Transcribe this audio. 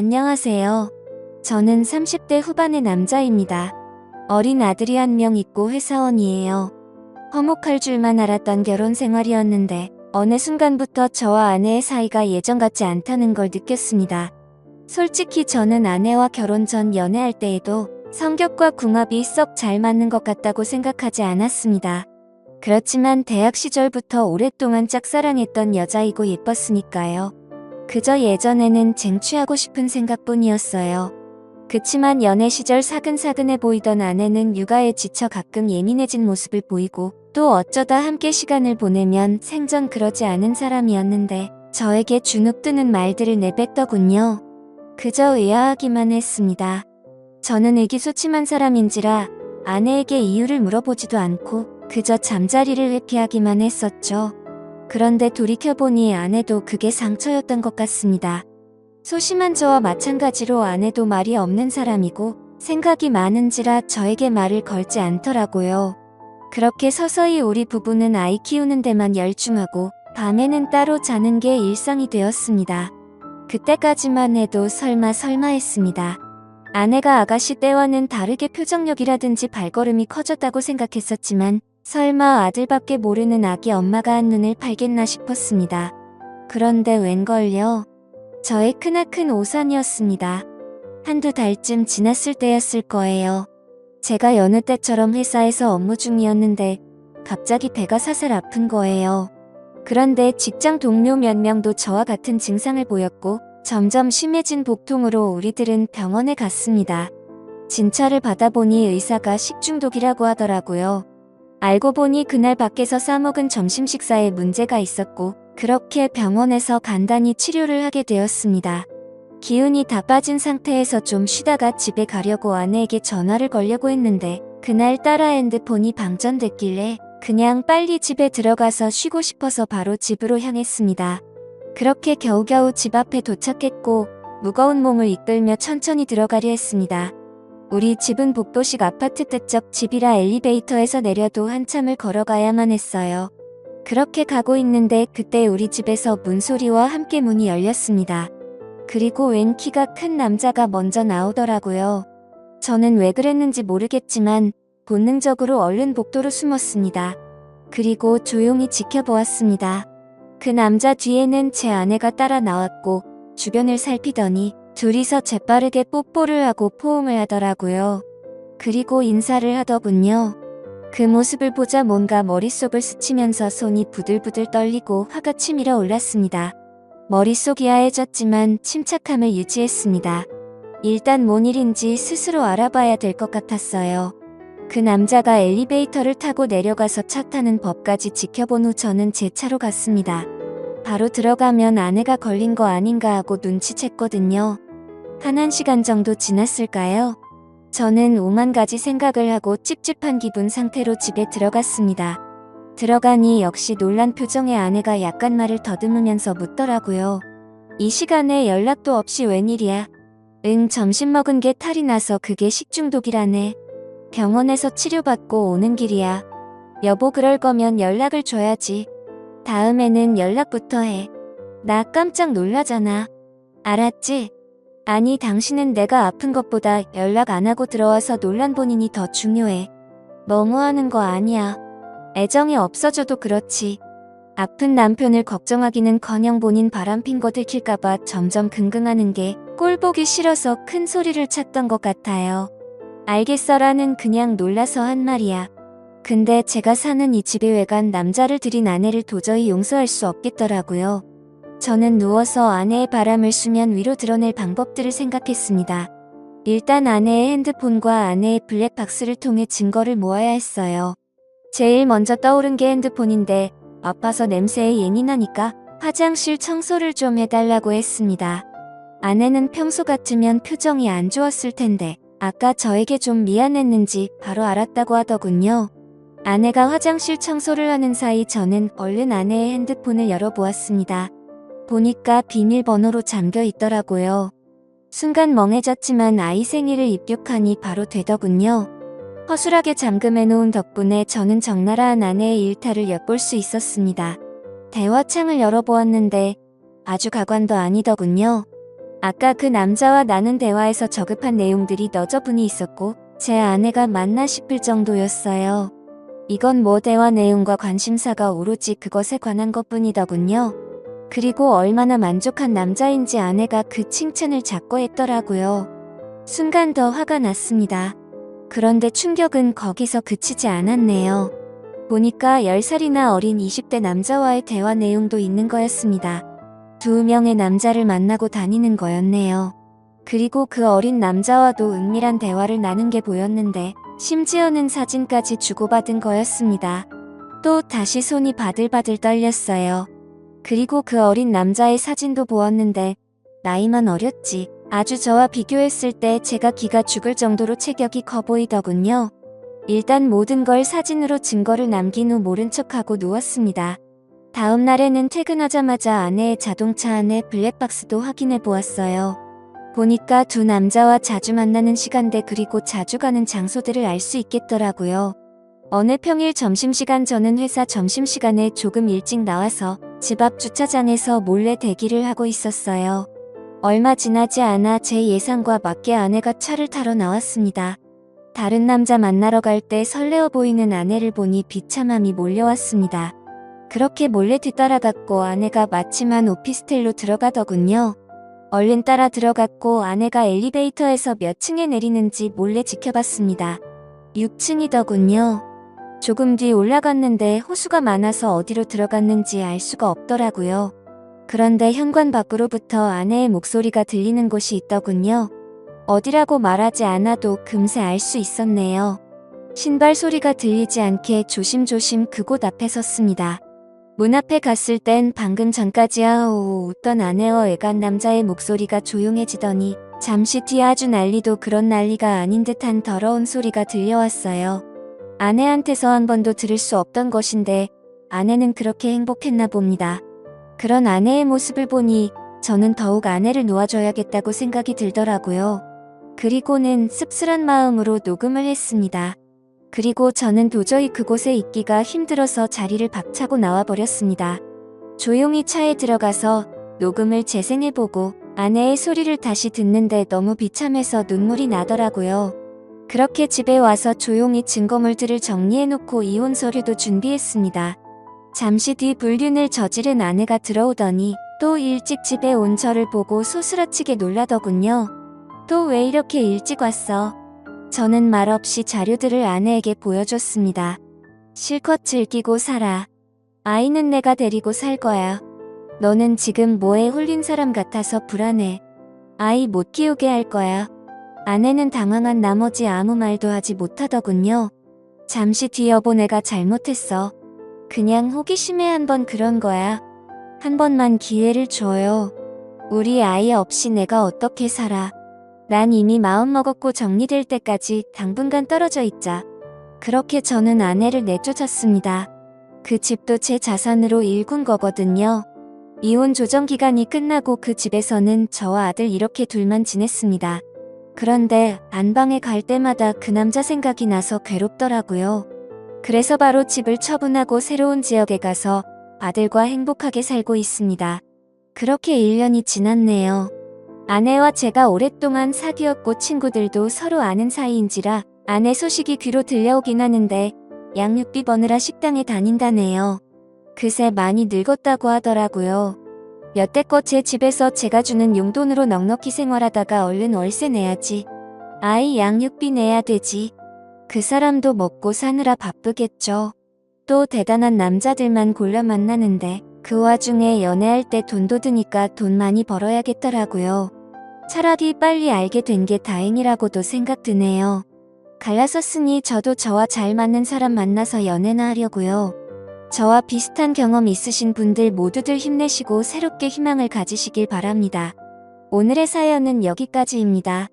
안녕하세요. 저는 30대 후반의 남자입니다. 어린 아들이 한 명 있고 회사원이에요. 화목할 줄만 알았던 결혼 생활이었는데 어느 순간부터 저와 아내의 사이가 예전 같지 않다는 걸 느꼈습니다. 솔직히 저는 아내와 결혼 전 연애할 때에도 성격과 궁합이 썩 잘 맞는 것 같다고 생각하지 않았습니다. 그렇지만 대학 시절부터 오랫동안 짝사랑했던 여자이고 예뻤으니까요. 그저 예전에는 쟁취하고 싶은 생각뿐이었어요. 그치만 연애 시절 사근사근해 보이던 아내는 육아에 지쳐 가끔 예민해진 모습을 보이고 또 어쩌다 함께 시간을 보내면 생전 그러지 않은 사람이었는데 저에게 주눅 드는 말들을 내뱉더군요. 그저 의아하기만 했습니다. 저는 의기소침한 사람인지라 아내에게 이유를 물어보지도 않고 그저 잠자리를 회피하기만 했었죠. 그런데 돌이켜보니 아내도 그게 상처였던 것 같습니다. 소심한 저와 마찬가지로 아내도 말이 없는 사람이고 생각이 많은지라 저에게 말을 걸지 않더라고요. 그렇게 서서히 우리 부부는 아이 키우는 데만 열중하고 밤에는 따로 자는 게 일상이 되었습니다. 그때까지만 해도 설마 했습니다. 아내가 아가씨 때와는 다르게 표정력이라든지 발걸음이 커졌다고 생각했었지만 설마 아들밖에 모르는 아기 엄마가 한눈을 팔겠나 싶었습니다. 그런데 웬걸요? 저의 크나큰 오산이었습니다. 한두 달쯤 지났을 때였을 거예요. 제가 여느 때처럼 회사에서 업무 중이었는데 갑자기 배가 사살 아픈 거예요. 그런데 직장 동료 몇 명도 저와 같은 증상을 보였고 점점 심해진 복통으로 우리들은 병원에 갔습니다. 진찰을 받아보니 의사가 식중독이라고 하더라고요. 알고 보니 그날 밖에서 싸먹은 점심 식사에 문제가 있었고 그렇게 병원에서 간단히 치료를 하게 되었습니다. 기운이 다 빠진 상태에서 좀 쉬다가 집에 가려고 아내에게 전화를 걸려고 했는데 그날따라 핸드폰이 방전됐길래 그냥 빨리 집에 들어가서 쉬고 싶어서 바로 집으로 향했습니다. 그렇게 겨우겨우 집 앞에 도착했고 무거운 몸을 이끌며 천천히 들어가려 했습니다. 우리 집은 복도식 아파트 때적 집이라 엘리베이터에서 내려도 한참을 걸어가야만 했어요. 그렇게 가고 있는데 그때 우리 집에서 문소리와 함께 문이 열렸습니다. 그리고 웬 키가 큰 남자가 먼저 나오더라고요. 저는 왜 그랬는지 모르겠지만 본능적으로 얼른 복도로 숨었습니다. 그리고 조용히 지켜보았습니다. 그 남자 뒤에는 제 아내가 따라 나왔고 주변을 살피더니 둘이서 재빠르게 뽀뽀를 하고 포옹을 하더라고요. 그리고 인사를 하더군요. 그 모습을 보자 뭔가 머릿속을 스치면서 손이 부들부들 떨리고 화가 치밀어 올랐습니다. 머릿속이 하얘졌지만 침착함을 유지했습니다. 일단 뭔 일인지 스스로 알아봐야 될 것 같았어요. 그 남자가 엘리베이터를 타고 내려가서 차 타는 법까지 지켜본 후 저는 제 차로 갔습니다. 바로 들어가면 아내가 걸린 거 아닌가 하고 눈치챘거든요. 한 1시간 정도 지났을까요? 저는 오만 가지 생각을 하고 찝찝한 기분 상태로 집에 들어갔습니다. 들어가니 역시 놀란 표정의 아내가 약간 말을 더듬으면서 묻더라고요. 이 시간에 연락도 없이 웬일이야? 응, 점심 먹은 게 탈이 나서 그게 식중독이라네. 병원에서 치료받고 오는 길이야. 여보, 그럴 거면 연락을 줘야지. 다음에는 연락부터 해. 나 깜짝 놀라잖아. 알았지? 아니, 당신은 내가 아픈 것보다 연락 안 하고 들어와서 놀란 본인이 더 중요해. 너무하는 거 아니야. 애정이 없어져도 그렇지. 아픈 남편을 걱정하기는커녕 본인 바람핀 거 들킬까봐 점점 긍긍하는 게 꼴보기 싫어서 큰 소리를 쳤던 것 같아요. 알겠어라는 그냥 놀라서 한 말이야. 근데 제가 사는 이 집에 외간 남자를 들인 아내를 도저히 용서할 수 없겠더라고요. 저는 누워서 아내의 바람을 수면 위로 드러낼 방법들을 생각했습니다. 일단 아내의 핸드폰과 아내의 블랙박스를 통해 증거를 모아야 했어요. 제일 먼저 떠오른 게 핸드폰인데 아파서 냄새에 예민하니까 화장실 청소를 좀 해달라고 했습니다. 아내는 평소 같으면 표정이 안 좋았을 텐데 아까 저에게 좀 미안했는지 바로 알았다고 하더군요. 아내가 화장실 청소를 하는 사이 저는 얼른 아내의 핸드폰을 열어보았습니다. 보니까 비밀번호로 잠겨 있더라고요. 순간 멍해졌지만 아이 생일을 입력하니 바로 되더군요. 허술하게 잠금해놓은 덕분에 저는 적나라한 아내의 일탈을 엿볼 수 있었습니다. 대화창을 열어보았는데 아주 가관도 아니더군요. 아까 그 남자와 나눈 대화에서 저급한 내용들이 너저분히 있었고 제 아내가 맞나 싶을 정도였어요. 이건 뭐 대화 내용과 관심사가 오로지 그것에 관한 것뿐이더군요. 그리고 얼마나 만족한 남자인지 아내가 그 칭찬을 자꾸 했더라고요. 순간 더 화가 났습니다. 그런데 충격은 거기서 그치지 않았네요. 보니까 10살이나 어린 20대 남자와의 대화 내용도 있는 거였습니다. 2명의 남자를 만나고 다니는 거였네요. 그리고 그 어린 남자와도 은밀한 대화를 나눈 게 보였는데 심지어는 사진까지 주고받은 거였습니다. 또 다시 손이 바들바들 떨렸어요. 그리고 그 어린 남자의 사진도 보았는데 나이만 어렸지 아주 저와 비교했을 때 제가 기가 죽을 정도로 체격이 커 보이더군요. 일단 모든 걸 사진으로 증거를 남긴 후 모른 척하고 누웠습니다. 다음 날에는 퇴근하자마자 아내의 자동차 안에 블랙박스도 확인해 보았어요. 보니까 두 남자와 자주 만나는 시간대 그리고 자주 가는 장소들을 알 수 있겠더라고요. 어느 평일 점심시간 저는 회사 점심시간에 조금 일찍 나와서 집 앞 주차장에서 몰래 대기를 하고 있었어요. 얼마 지나지 않아 제 예상과 맞게 아내가 차를 타러 나왔습니다. 다른 남자 만나러 갈 때 설레어 보이는 아내를 보니 비참함이 몰려왔습니다. 그렇게 몰래 뒤따라갔고 아내가 마침한 오피스텔로 들어가더군요. 얼른 따라 들어갔고 아내가 엘리베이터에서 몇 층에 내리는지 몰래 지켜봤습니다. 6층이더군요. 조금 뒤 올라갔는데 호수가 많아서 어디로 들어갔는지 알 수가 없더라고요. 그런데 현관 밖으로부터 아내의 목소리가 들리는 곳이 있더군요. 어디라고 말하지 않아도 금세 알 수 있었네요. 신발 소리가 들리지 않게 조심조심 그곳 앞에 섰습니다. 문 앞에 갔을 땐 방금 전까지 아오오 웃던 아내와 애간 남자의 목소리가 조용해지더니 잠시 뒤 아주 난리도 그런 난리가 아닌 듯한 더러운 소리가 들려왔어요. 아내한테서 한 번도 들을 수 없던 것인데 아내는 그렇게 행복했나 봅니다. 그런 아내의 모습을 보니 저는 더욱 아내를 놓아줘야겠다고 생각이 들더라고요. 그리고는 씁쓸한 마음으로 녹음을 했습니다. 그리고 저는 도저히 그곳에 있기가 힘들어서 자리를 박차고 나와버렸습니다. 조용히 차에 들어가서 녹음을 재생해보고 아내의 소리를 다시 듣는데 너무 비참해서 눈물이 나더라고요. 그렇게 집에 와서 조용히 증거물들을 정리해놓고 이혼 서류도 준비했습니다. 잠시 뒤 불륜을 저지른 아내가 들어오더니 또 일찍 집에 온 저를 보고 소스라치게 놀라더군요. 또 왜 이렇게 일찍 왔어? 저는 말없이 자료들을 아내에게 보여줬습니다. 실컷 즐기고 살아. 아이는 내가 데리고 살 거야. 너는 지금 뭐에 홀린 사람 같아서 불안해. 아이 못 키우게 할 거야. 아내는 당황한 나머지 아무 말도 하지 못하더군요. 잠시 뒤 여보 내가 잘못했어. 그냥 호기심에 한번 그런 거야. 한 번만 기회를 줘요. 우리 아이 없이 내가 어떻게 살아. 난 이미 마음먹었고 정리될 때까지 당분간 떨어져 있자. 그렇게 저는 아내를 내쫓았습니다. 그 집도 제 자산으로 일군 거거든요. 이혼 조정 기간이 끝나고 그 집에서는 저와 아들 이렇게 둘만 지냈습니다. 그런데 안방에 갈 때마다 그 남자 생각이 나서 괴롭더라고요. 그래서 바로 집을 처분하고 새로운 지역에 가서 아들과 행복하게 살고 있습니다. 그렇게 1년이 지났네요. 아내와 제가 오랫동안 사귀었고 친구들도 서로 아는 사이인지라 아내 소식이 귀로 들려오긴 하는데 양육비 버느라 식당에 다닌다네요. 그새 많이 늙었다고 하더라고요. 여태껏 제 집에서 제가 주는 용돈으로 넉넉히 생활하다가 얼른 월세 내야지. 아이 양육비 내야 되지. 그 사람도 먹고 사느라 바쁘겠죠. 또 대단한 남자들만 골라 만나는데 그 와중에 연애할 때 돈도 드니까 돈 많이 벌어야겠더라고요. 차라리 빨리 알게 된 게 다행이라고도 생각 드네요. 갈라섰으니 저도 저와 잘 맞는 사람 만나서 연애나 하려고요. 저와 비슷한 경험 있으신 분들 모두들 힘내시고 새롭게 희망을 가지시길 바랍니다. 오늘의 사연은 여기까지입니다.